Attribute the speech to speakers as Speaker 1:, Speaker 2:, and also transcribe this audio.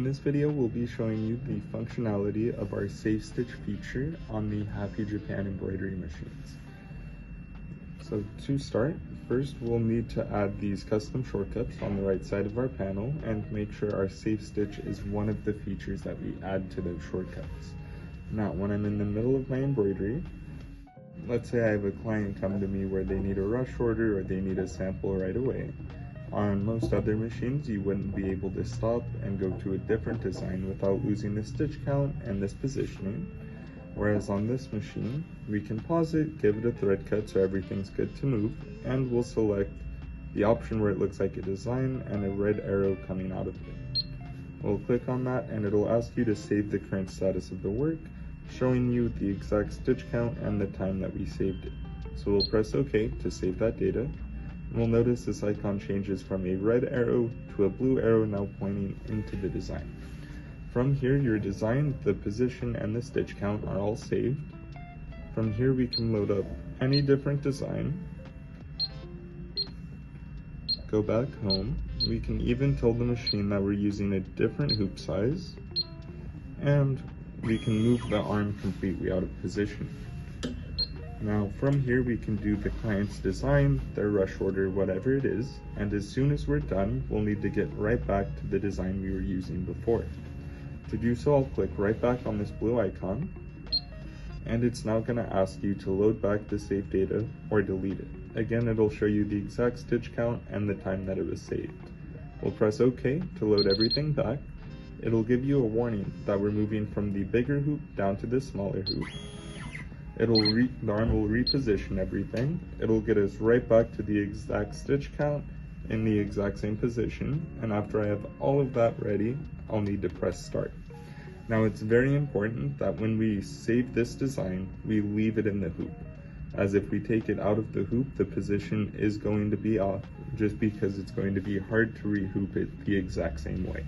Speaker 1: this video, we'll be showing you the functionality of our Safe Stitch feature on the Happy Japan embroidery machines. So to start, first we'll need to add these custom shortcuts on the right side of our panel and make sure our Safe Stitch is one of the features that we add to those shortcuts. Now, when I'm in the middle of my embroidery, let's say I have a client come to me where they need a rush order or they need a sample right away. On most other machines, you wouldn't be able to stop and go to a different design without losing the stitch count and this positioning. Whereas on this machine, we can pause it, give it a thread cut so everything's good to move, and we'll select the option where it looks like a design and a red arrow coming out of it. We'll click on that and it'll ask you to save the current status of the work, showing you the exact stitch count and the time that we saved it. So we'll press OK to save that data. We'll notice this icon changes from a red arrow to a blue arrow now pointing into the design. From here, your design, the position, and the stitch count are all saved. From here, we can load up any different design, go back home. We can even tell the machine that we're using a different hoop size, and we can move the arm completely out of position. Now from here we can do the client's design, their rush order, whatever it is, and as soon as we're done, we'll need to get right back to the design we were using before. To do so, I'll click right back on this blue icon, and it's now going to ask you to load back the saved data or delete it. Again, it'll show you the exact stitch count and the time that it was saved. We'll press OK to load everything back. It'll give you a warning that we're moving from the bigger hoop down to the smaller hoop. The arm will reposition everything. It'll get us right back to the exact stitch count in the exact same position. And after I have all of that ready, I'll need to press start. Now it's very important that when we save this design, we leave it in the hoop. As if we take it out of the hoop, the position is going to be off just because it's going to be hard to rehoop it the exact same way.